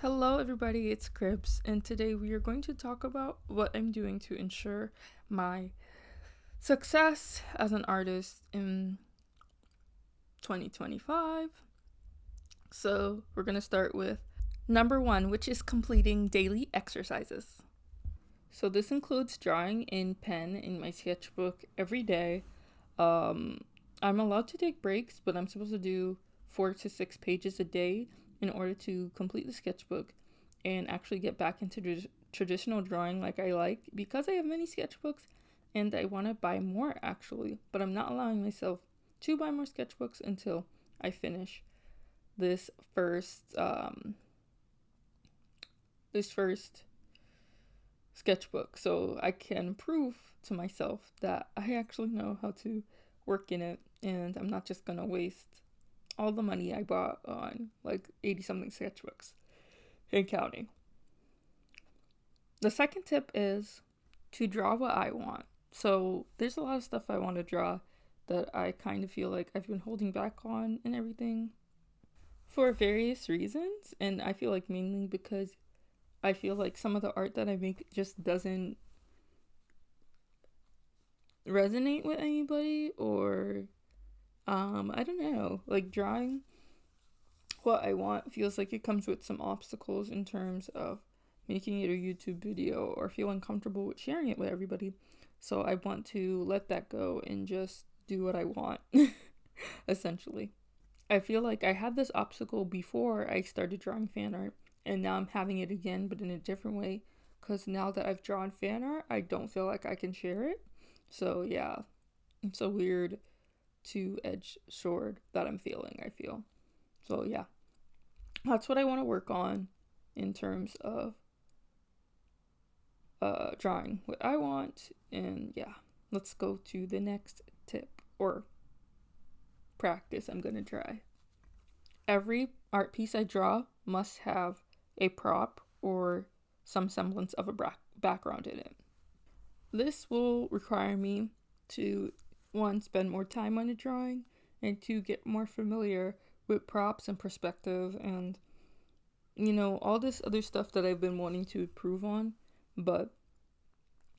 Hello everybody, it's Cribs, and today we are going to talk about what I'm doing to ensure my success as an artist in 2025. So we're going to start with number 1, which is completing daily exercises. So this includes drawing in pen in my sketchbook every day. I'm allowed to take breaks, but I'm supposed to do 4 to 6 pages a day in order to complete the sketchbook and actually get back into traditional drawing like I like, because I have many sketchbooks and I want to buy more actually, but I'm not allowing myself to buy more sketchbooks until I finish this first sketchbook, so I can prove to myself that I actually know how to work in it and I'm not just gonna waste all the money I bought on like 80 something sketchbooks and counting. The second tip is to draw what I want. So there's a lot of stuff I want to draw that I kind of feel like I've been holding back on and everything for various reasons, and I feel like mainly because I feel like some of the art that I make just doesn't resonate with anybody, or I don't know, like drawing what I want feels like it comes with some obstacles in terms of making it a YouTube video or feeling comfortable with sharing it with everybody. So I want to let that go and just do what I want, essentially. I feel like I had this obstacle before I started drawing fan art, and now I'm having it again, but in a different way, because now that I've drawn fan art, I don't feel like I can share it. So yeah, it's a weird two-edged sword that I'm feeling, I feel. So yeah, that's what I want to work on in terms of drawing what I want. And yeah, let's go to the next tip or practice I'm going to try. Every art piece I draw must have a prop or some semblance of a background in it. This will require me to, 1, spend more time on the drawing, and 2, get more familiar with props and perspective and, all this other stuff that I've been wanting to improve on, but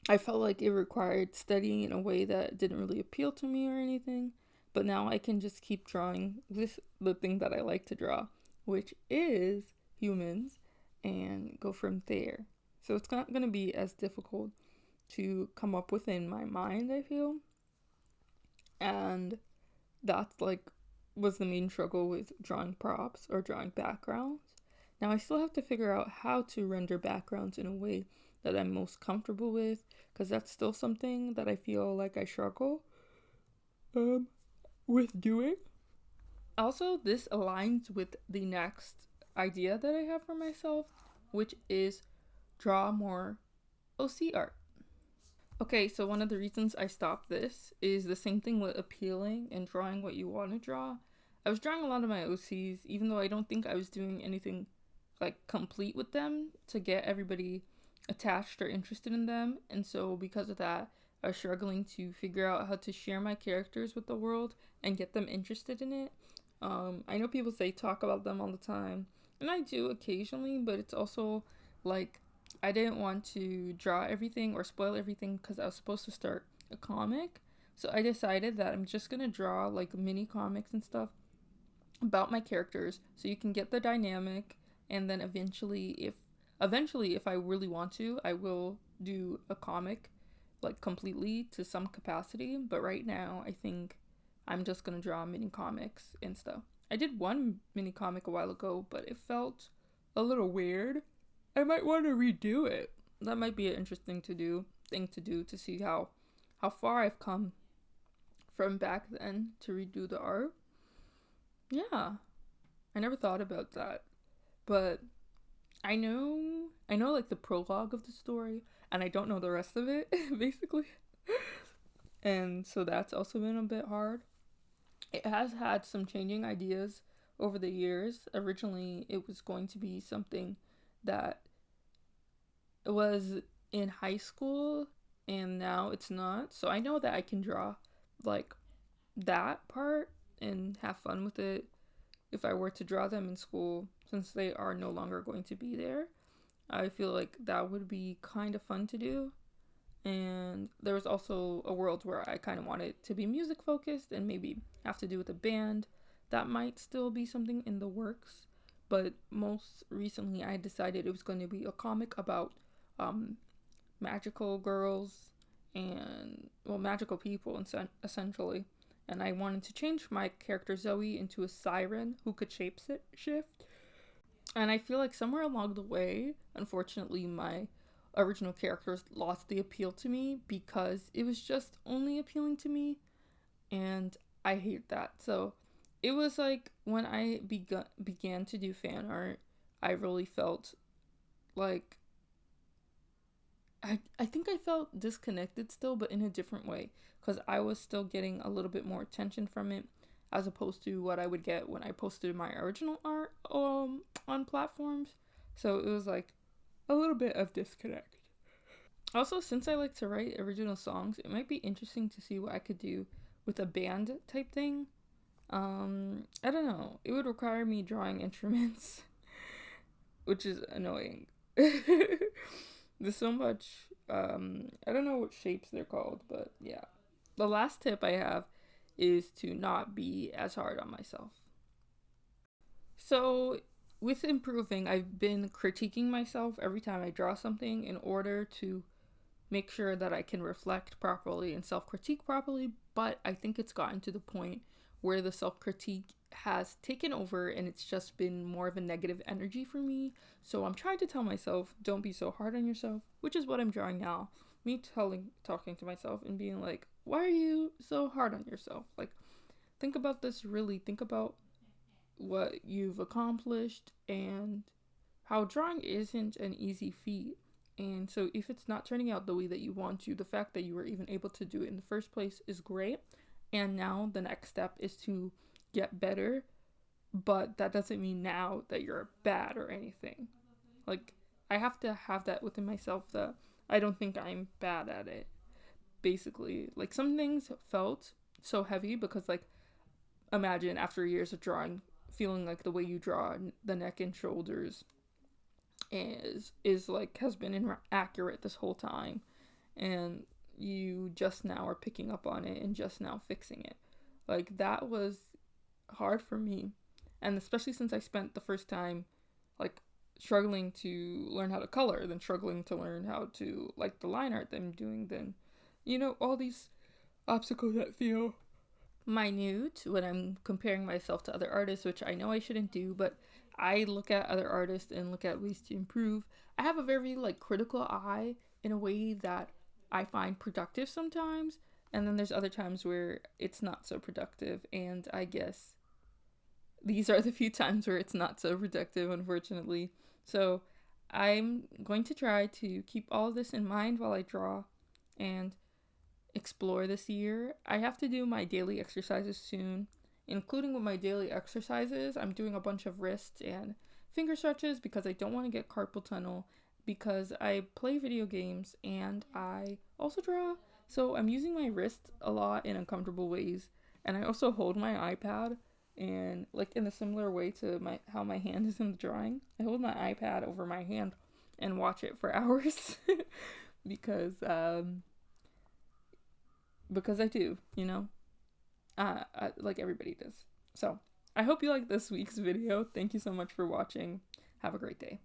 I felt like it required studying in a way that didn't really appeal to me or anything. But now I can just keep drawing with the thing that I like to draw, which is humans, and go from there. So it's not going to be as difficult to come up with in my mind, I feel. And that's was the main struggle with drawing props or drawing backgrounds. Now I still have to figure out how to render backgrounds in a way that I'm most comfortable with, because that's still something that I feel like I struggle with doing. Also, this aligns with the next idea that I have for myself, which is draw more OC art. Okay, so one of the reasons I stopped this is the same thing with appealing and drawing what you want to draw. I was drawing a lot of my OCs, even though I don't think I was doing anything complete with them to get everybody attached or interested in them. And so because of that, I was struggling to figure out how to share my characters with the world and get them interested in it. I know people say talk about them all the time, and I do occasionally, but it's also I didn't want to draw everything or spoil everything because I was supposed to start a comic. So I decided that I'm just gonna draw mini comics and stuff about my characters, so you can get the dynamic, and then eventually if I really want to, I will do a comic completely to some capacity. But right now I think I'm just gonna draw mini comics and stuff. I did one mini comic a while ago, but it felt a little weird. I might want to redo it. That might be an interesting thing to do to see how far I've come from back then to redo the art. Yeah, I never thought about that, but I know the prologue of the story, and I don't know the rest of it basically. And so that's also been a bit hard. It has had some changing ideas over the years. Originally, it was going to be something that was in high school, and now it's not. So I know that I can draw that part and have fun with it if I were to draw them in school. since they are no longer going to be there. I feel like that would be kind of fun to do. And there was also a world where I kind of wanted to be music focused and maybe have to do with a band. That might still be something in the works. But most recently, I decided it was going to be a comic about magical girls and, well, magical people essentially. And I wanted to change my character Zoe into a siren who could shift. And I feel like somewhere along the way, unfortunately, my original characters lost the appeal to me because it was just only appealing to me, and I hate that. So it was like when I began to do fan art, I really felt like I think I felt disconnected still, but in a different way, because I was still getting a little bit more attention from it as opposed to what I would get when I posted my original art on platforms. So it was like a little bit of disconnect. Also, since I like to write original songs, it might be interesting to see what I could do with a band type thing. I don't know. It would require me drawing instruments, which is annoying. There's so much, I don't know what shapes they're called, but yeah. The last tip I have is to not be as hard on myself. So, with improving, I've been critiquing myself every time I draw something in order to make sure that I can reflect properly and self-critique properly, but I think it's gotten to the point where the self-critique has taken over and it's just been more of a negative energy for me. So I'm trying to tell myself, don't be so hard on yourself, which is what I'm drawing now. Me talking to myself and being like, why are you so hard on yourself? Like, think about this really. Think about what you've accomplished and how drawing isn't an easy feat. And so if it's not turning out the way that you want to, the fact that you were even able to do it in the first place is great. And now the next step is to get better. But that doesn't mean now that you're bad or anything. Like, I have to have that within myself that I don't think I'm bad at it. Basically, like, some things felt so heavy because, like, imagine after years of drawing, feeling like the way you draw the neck and shoulders is like has been inaccurate this whole time, and you just now are picking up on it and just now fixing it. Like, that was hard for me, and especially since I spent the first time like struggling to learn how to color, then struggling to learn how to like the line art that I'm doing, then all these obstacles that feel minute when I'm comparing myself to other artists, which I know I shouldn't do, but I look at other artists and look at ways to improve. I have a very like critical eye in a way that I find productive sometimes, and then there's other times where it's not so productive, and I guess these are the few times where it's not so productive, unfortunately. So I'm going to try to keep all of this in mind while I draw and explore this year. I have to do my daily exercises soon. Including with my daily exercises, I'm doing a bunch of wrist and finger stretches because I don't want to get carpal tunnel, because I play video games and I also draw. So I'm using my wrist a lot in uncomfortable ways, and I also hold my iPad, and like in a similar way to how my hand is in the drawing, I hold my iPad over my hand and watch it for hours because I do, like everybody does. So I hope you like this week's video. Thank you so much for watching. Have a great day.